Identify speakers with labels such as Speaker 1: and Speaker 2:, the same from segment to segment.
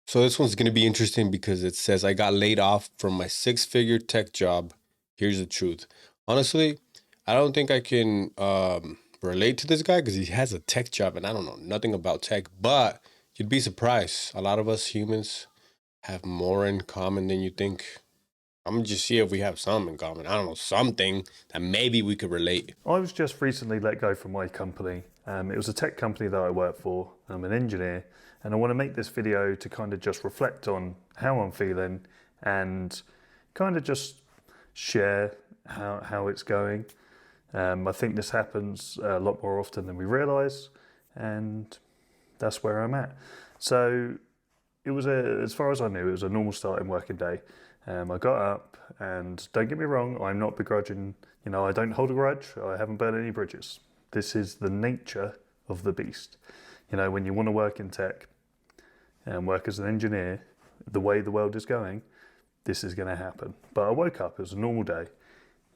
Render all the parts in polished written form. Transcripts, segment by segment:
Speaker 1: So this one's going to be interesting because it says I got laid off from my six-figure tech job. Here's the truth. Honestly, I don't think I can relate to this guy because he has a tech job and I don't know nothing about tech, but you'd be surprised. A lot of us humans have more in common than you think. I'm gonna just see if we have some in common. I don't know, something that maybe we could relate.
Speaker 2: I was just recently let go from my company. It was a tech company that I work for. I'm an engineer, and I want to make this video to kind of just reflect on how I'm feeling and kind of just share how it's going. I think this happens a lot more often than we realise, and that's where I'm at. So it was as far as I knew, it was a normal starting working day. I got up, and don't get me wrong, I'm not begrudging. You know, I don't hold a grudge. I haven't burned any bridges. This is the nature of the beast. You know, when you want to work in tech and work as an engineer, the way the world is going, this is going to happen. But I woke up, it was a normal day,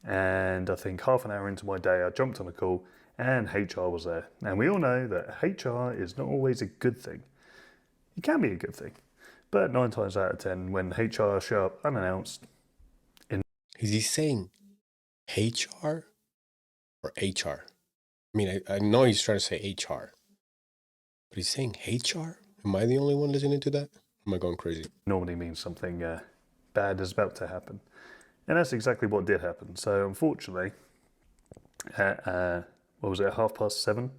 Speaker 2: and I think half an hour into my day, I jumped on a call, and HR was there. And we all know that HR is not always a good thing. It can be a good thing. But 9 times out of 10, when HR show up unannounced,
Speaker 1: Is he saying HR or HR? I mean, I know he's trying to say HR, but he's saying HR? Am I the only one listening to that? Am I going crazy?
Speaker 2: normally means something bad is about to happen. And that's exactly what did happen. So unfortunately, at, what was it, 7:30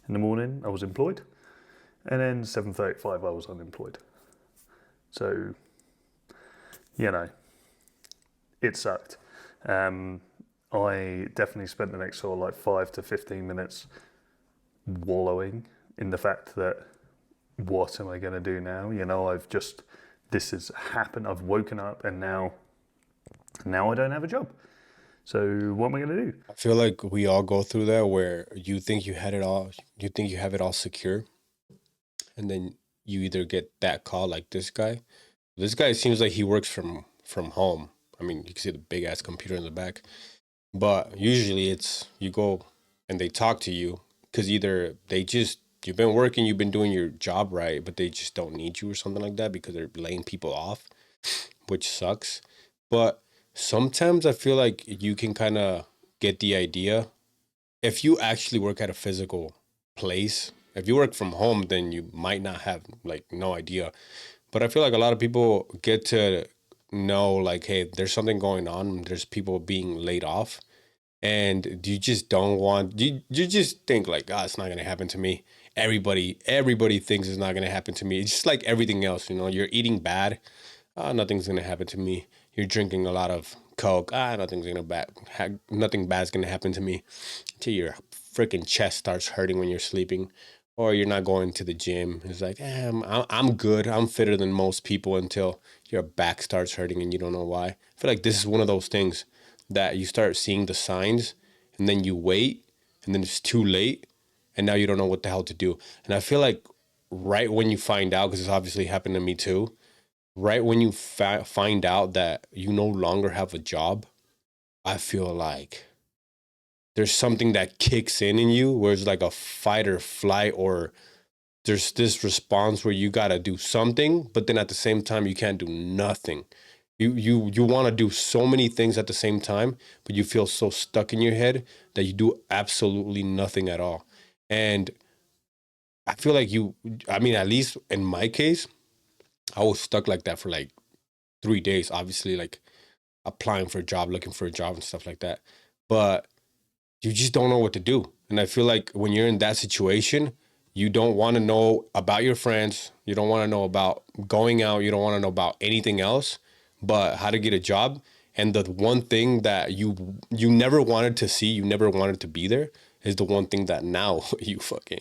Speaker 2: in the morning, I was employed. And then 7:35, I was unemployed. So, you know, it sucked. I definitely spent the next sort of like 5 to 15 minutes wallowing in the fact that what am I going to do now? You know, this has happened. I've woken up and now I don't have a job. So what am I going to do?
Speaker 1: I feel like we all go through that where you think you had it all, you think you have it all secure, and then you either get that call like this guy. This guy seems like he works from home. I mean, you can see the big ass computer in the back. But usually it's you go and they talk to you because either you've been working, you've been doing your job right, but they just don't need you or something like that because they're laying people off, which sucks. But sometimes I feel like you can kind of get the idea if you actually work at a physical place. If you work from home, then you might not have like no idea. But I feel like a lot of people get to know like, hey, there's something going on. There's people being laid off and you just don't want you just think like, oh, it's not gonna happen to me. Everybody thinks it's not gonna happen to me. It's just like everything else, you know. You're eating bad, nothing's gonna happen to me. You're drinking a lot of coke, nothing bad's gonna happen to me. Until your freaking chest starts hurting when you're sleeping, or you're not going to the gym. It's like, I'm good. I'm fitter than most people until your back starts hurting and you don't know why. I feel like this is one of those things that you start seeing the signs and then you wait and then it's too late and now you don't know what the hell to do. And I feel like right when you find out, because it's obviously happened to me too, right when you find out that you no longer have a job, I feel like there's something that kicks in you where it's like a fight or flight, or there's this response where you got to do something, but then at the same time you can't do nothing. You want to do so many things at the same time, but you feel so stuck in your head that you do absolutely nothing at all. And I feel like I mean, at least in my case, I was stuck like that for like 3 days, obviously, like applying for a job, looking for a job and stuff like that. But you just don't know what to do. And I feel like when you're in that situation, you don't want to know about your friends. You don't want to know about going out. You don't want to know about anything else but how to get a job. And the one thing that you never wanted to see, you never wanted to be there, is the one thing that now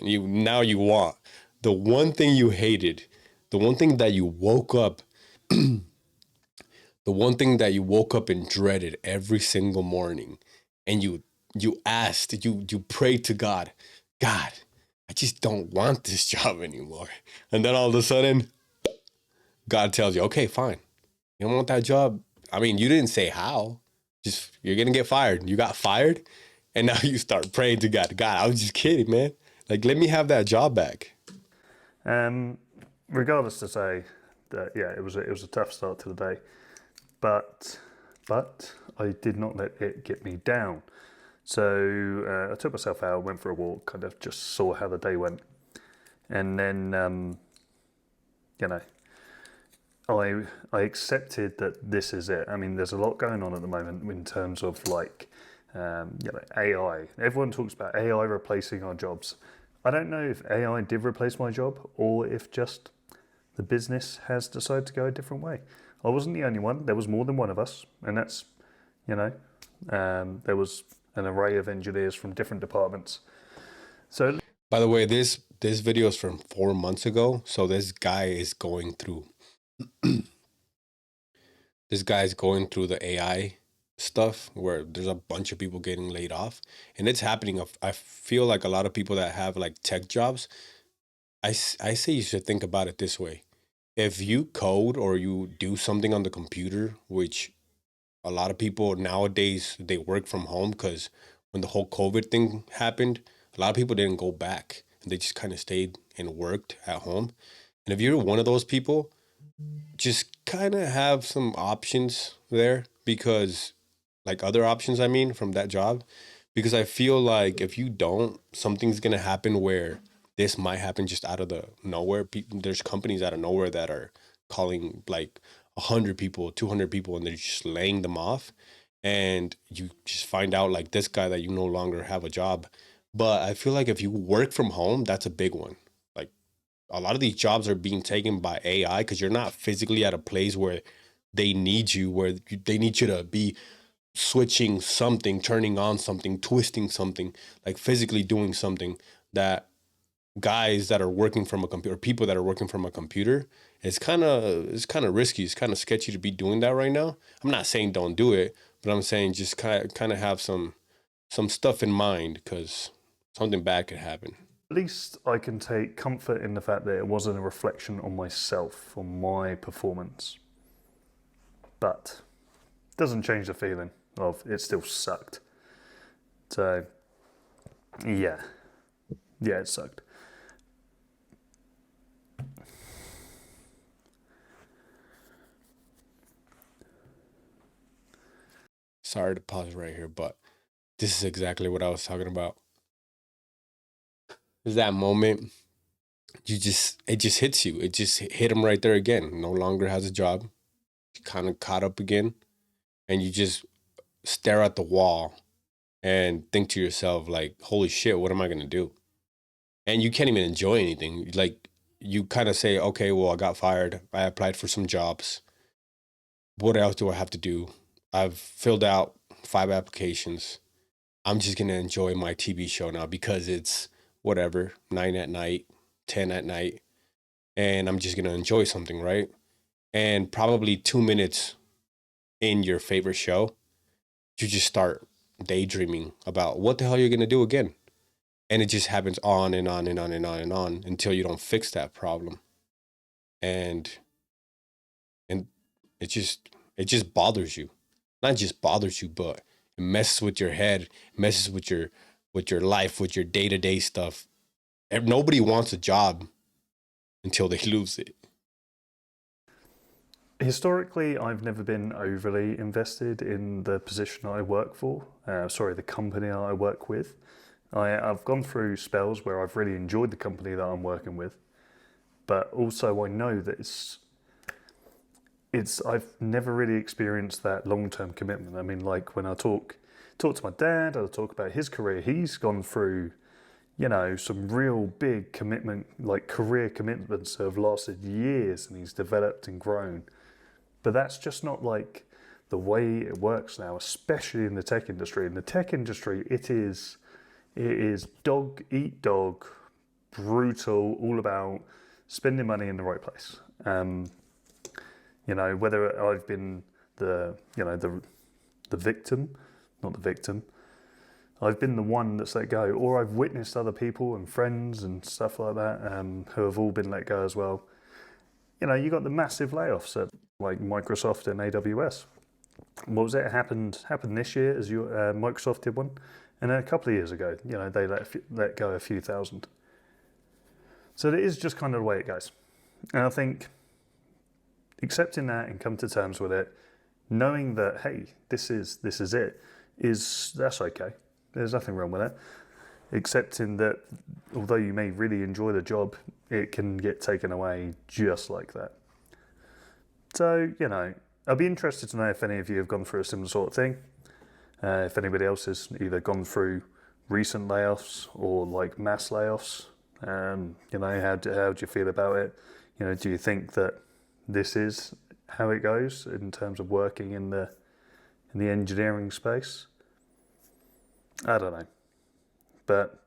Speaker 1: now you want. The one thing you hated, the one thing that you woke up, the one thing that you woke up and dreaded every single morning, and you asked, you prayed to God, God, I just don't want this job anymore. And then all of a sudden, God tells you, okay, fine. You don't want that job. I mean, you didn't say how. Just you're gonna get fired. You got fired, and now you start praying to God. God, I was just kidding, man. Like, let me have that job back.
Speaker 2: Um, Regardless to say, yeah, it was a tough start to the day, but I did not let it get me down. So I took myself out, went for a walk, kind of just saw how the day went, and then you know, I accepted that this is it. I mean, there's a lot going on at the moment in terms of like AI. Everyone talks about AI replacing our jobs. I don't know if AI did replace my job or if just the business has decided to go a different way. I wasn't the only one. There was more than one of us, and that's, there was an array of engineers from different departments. So
Speaker 1: By the way, this video is from 4 months ago. So this guy's going through the AI stuff where there's a bunch of people getting laid off, and it's happening. I feel like a lot of people that have like tech jobs, I say you should think about it this way. If you code or you do something on the computer, which a lot of people nowadays they work from home because when the whole COVID thing happened, a lot of people didn't go back. They just kind of stayed and worked at home. And if you're one of those people, just kind of have some options there because, like other options, I mean, from that job. Because I feel like if you don't, something's going to happen where this might happen just out of the nowhere. There's companies out of nowhere that are calling like 100 people, 200 people, and they're just laying them off. And you just find out like this guy that you no longer have a job. But I feel like if you work from home, that's a big one. Like a lot of these jobs are being taken by AI because you're not physically at a place where they need you, they need you to be switching something, turning on something, twisting something, like physically doing something that guys that are working from a computer, people that are working from a computer, it's kind of risky. It's kind of sketchy to be doing that right now. I'm not saying don't do it, but I'm saying just kind of have some stuff in mind because something bad could happen.
Speaker 2: at least I can take comfort in the fact that it wasn't a reflection on myself, on my performance. But it doesn't change the feeling of it still sucked. So yeah, it sucked.
Speaker 1: Sorry to pause right here, but this is exactly what I was talking about. Is that moment it just hits you. It just hit him right there again. No longer has a job. Kind of caught up again, and you just stare at the wall and think to yourself like, "Holy shit, what am I gonna do?" And you can't even enjoy anything. Like you kind of say, "Okay, well, I got fired. I applied for some jobs. What else do I have to do? I've filled out 5 applications. I'm just gonna enjoy my TV show now because it's whatever 9 at night, 10 at night, and I'm just gonna enjoy something, right?" And probably 2 minutes in your favorite show, you just start daydreaming about what the hell you're gonna do again. And it just happens on and on and on and on and on until you don't fix that problem. And and it just bothers you. Not just bothers you, but it messes with your head, messes with your life, with your day-to-day stuff. Nobody wants a job until they lose it.
Speaker 2: Historically, I've never been overly invested in the position I work for. The company I work with. I've gone through spells where I've really enjoyed the company that I'm working with, but also I know that it's I've never really experienced that long-term commitment. I mean, like when I talk to my dad, I talk about his career. He's gone through, some real big commitment, like career commitments that have lasted years, and he's developed and grown. But that's just not like the way it works now, especially in the tech industry. In the tech industry, it is dog eat dog, brutal, all about spending money in the right place. Whether I've been the victim, not the victim, I've been the one that's let go, or I've witnessed other people and friends and stuff like that who have all been let go as well. You got the massive layoffs at like Microsoft and AWS. What was it? It happened this year as Microsoft did one, and then a couple of years ago, they let go a few thousand. So it is just kind of the way it goes, and I think accepting that and come to terms with it, knowing that, hey, this is it, that's okay. There's nothing wrong with it. Accepting that although you may really enjoy the job, it can get taken away just like that. So, I'd be interested to know if any of you have gone through a similar sort of thing. If anybody else has either gone through recent layoffs or like mass layoffs, how do you feel about it? Do you think that this is how it goes in terms of working in the engineering space? I don't know. But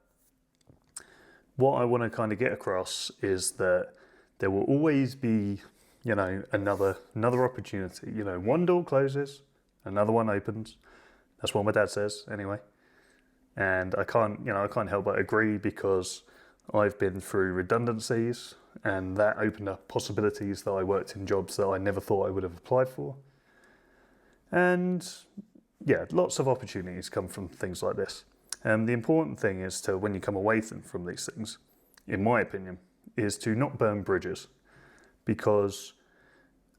Speaker 2: what I want to kind of get across is that there will always be, another opportunity. One door closes, another one opens. That's what my dad says anyway. And I can't help but agree, because I've been through redundancies and that opened up possibilities that I worked in jobs that I never thought I would have applied for. And yeah, lots of opportunities come from things like this. And the important thing is to, when you come away from these things, in my opinion, is to not burn bridges, because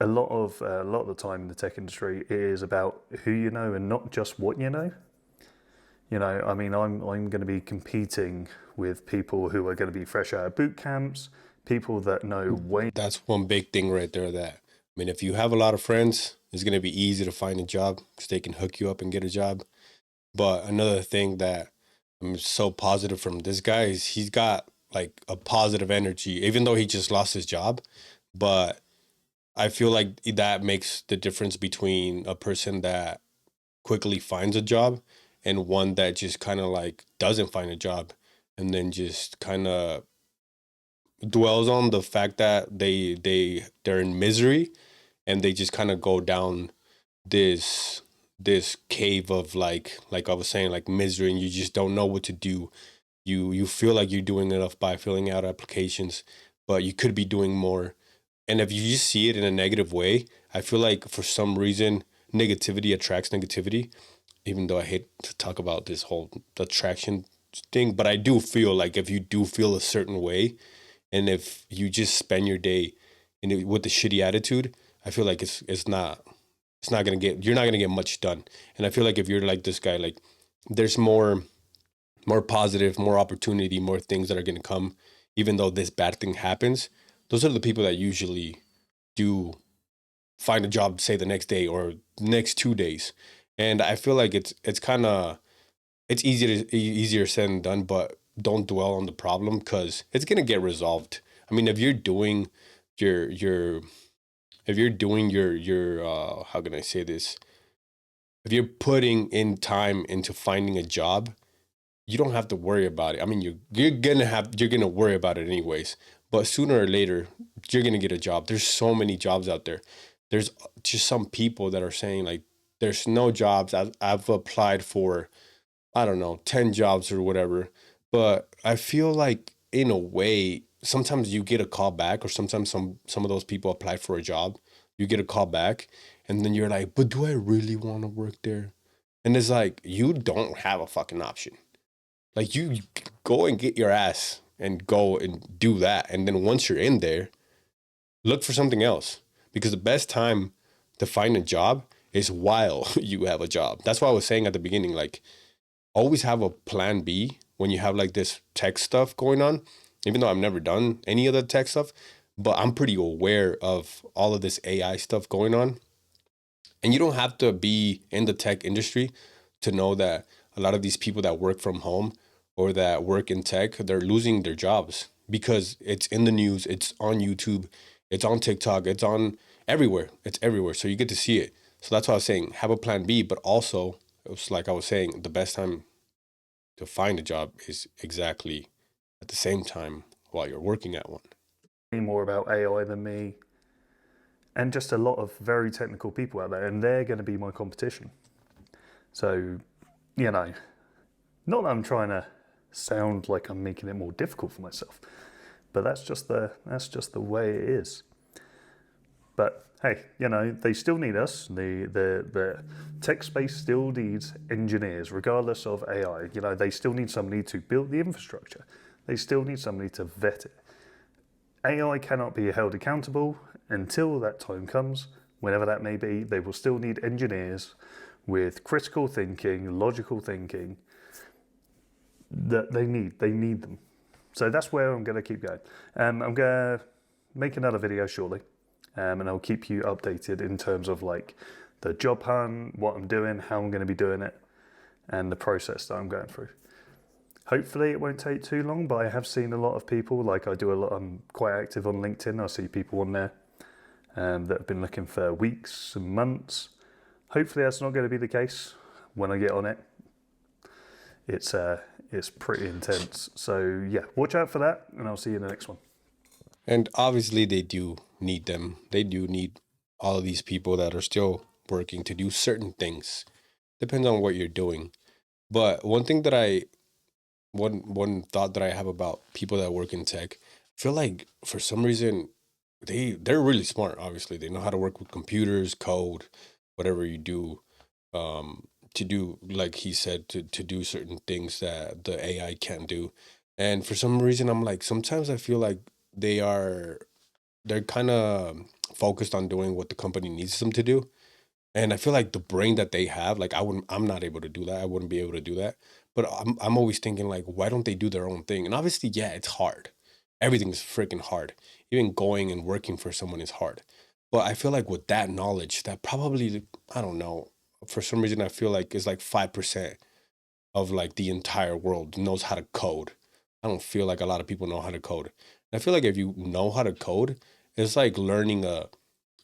Speaker 2: a lot of the time in the tech industry, it is about who you know and not just what you know. I'm going to be competing with people who are going to be fresh out of boot camps, people that know way.
Speaker 1: That's one big thing right there. That, I mean, if you have a lot of friends, it's going to be easy to find a job because they can hook you up and get a job. But another thing that I'm so positive from this guy is he's got like a positive energy, even though he just lost his job. But I feel like that makes the difference between a person that quickly finds a job and one that just kind of like doesn't find a job and then just kind of dwells on the fact that they're in misery, and they just kind of go down this cave of like I was saying, like misery, and you just don't know what to do. You feel like you're doing enough by filling out applications, but you could be doing more. And if you just see it in a negative way, I feel like for some reason negativity attracts negativity, even though I hate to talk about this whole attraction thing, but I do feel like if you do feel a certain way, and if you just spend your day with a shitty attitude, I feel like it's not gonna get you're not gonna get much done. And I feel like if you're like this guy, like there's more positive, more opportunity, more things that are gonna come, even though this bad thing happens. Those are the people that usually do find a job, say the next day or next 2 days. And I feel like it's kind of it's easier said than done, but don't dwell on the problem because it's gonna get resolved. I mean, if you're doing your if you're doing your how can I say this? If you're putting in time into finding a job, you don't have to worry about it. I mean, you're gonna worry about it anyways. But sooner or later, you're gonna get a job. There's so many jobs out there. There's just some people that are saying like, there's no jobs. I've applied for, I don't know, 10 jobs or whatever. But I feel like in a way, sometimes you get a call back, or sometimes some of those people apply for a job, you get a call back, and then you're like, but do I really want to work there? And it's like, you don't have a fucking option. Like you go and get your ass and go and do that. And then once you're in there, look for something else. Because the best time to find a job is while you have a job. That's why I was saying at the beginning, like, always have a plan B when you have like this tech stuff going on, even though I've never done any of the tech stuff, but I'm pretty aware of all of this AI stuff going on. And you don't have to be in the tech industry to know that a lot of these people that work from home or that work in tech, they're losing their jobs because it's in the news, it's on YouTube, it's on TikTok, it's on everywhere. It's everywhere. So you get to see it. So that's why I was saying have a plan B, but also it was like I was saying, the best time to find a job is exactly at the same time while you're working at one.
Speaker 2: More about AI than me, and just a lot of very technical people out there, and they're going to be my competition. So, not that I'm trying to sound like I'm making it more difficult for myself, but that's just the way it is. But hey, they still need us. The tech space still needs engineers, regardless of AI. They still need somebody to build the infrastructure. They still need somebody to vet it. AI cannot be held accountable, until that time comes, whenever that may be, they will still need engineers with critical thinking, logical thinking that they need. They need them. So that's where I'm going to keep going. I'm going to make another video shortly, and I'll keep you updated in terms of like the job hunt, what I'm doing, how I'm going to be doing it, and the process that I'm going through. Hopefully it won't take too long, but I have seen a lot of people, like I do a lot, I'm quite active on LinkedIn. I see people on there that have been looking for weeks and months. Hopefully that's not going to be the case when I get on it. It's pretty intense. So yeah, watch out for that, and I'll see you in the next one.
Speaker 1: And obviously they do need them. They do need all of these people that are still working to do certain things. Depends on what you're doing. But one thought that I have about people that work in tech, I feel like for some reason they're really smart. Obviously, they know how to work with computers, code, whatever you do, to do, like he said, to do certain things that the AI can't do. And for some reason, I'm like, sometimes I feel like they're kind of focused on doing what the company needs them to do. And I feel like the brain that they have, like I'm not able to do that. I wouldn't be able to do that. But I'm always thinking like, why don't they do their own thing? And obviously, yeah, it's hard. Everything is freaking hard. Even going and working for someone is hard. But I feel like with that knowledge, that probably, I don't know, for some reason I feel like it's like 5% of like the entire world knows how to code. I don't feel like a lot of people know how to code. I feel like if you know how to code, it's like learning a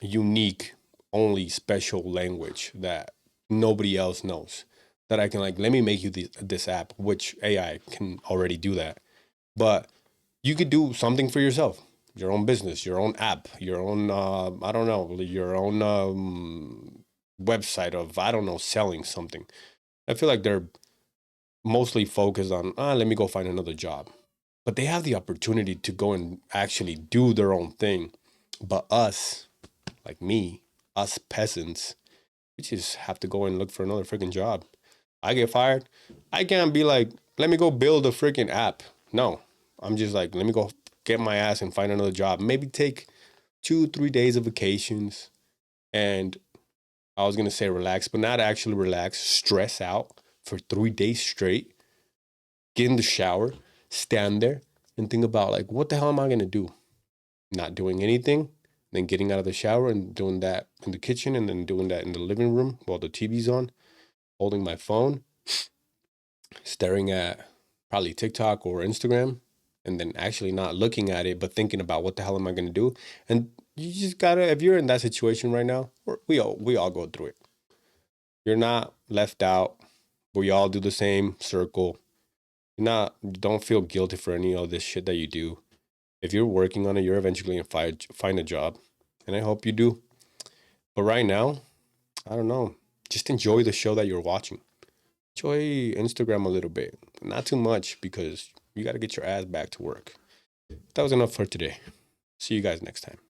Speaker 1: unique, only special language that nobody else knows. That I can like, let me make you this app, which AI can already do that. But you could do something for yourself, your own business, your own app, your own, I don't know, your own website of, I don't know, selling something. I feel like they're mostly focused on, let me go find another job. But they have the opportunity to go and actually do their own thing. But us, like me, us peasants, we just have to go and look for another freaking job. I get fired. I can't be like, let me go build a freaking app. No, I'm just like, let me go get my ass and find another job. Maybe take 2-3 days of vacations. And I was going to say relax, but not actually relax, stress out for 3 days straight, get in the shower, stand there and think about like, what the hell am I going to do? Not doing anything, then getting out of the shower and doing that in the kitchen and then doing that in the living room while the TV's on, holding my phone, staring at probably TikTok or Instagram, and then actually not looking at it, but thinking about what the hell am I going to do? And you just gotta, if you're in that situation right now, we all go through it. You're not left out. We all do the same circle. Don't feel guilty for any of this shit that you do. If you're working on it, you're eventually going to find a job. And I hope you do. But right now, I don't know. Just enjoy the show that you're watching. Enjoy Instagram a little bit. Not too much because you got to get your ass back to work. That was enough for today. See you guys next time.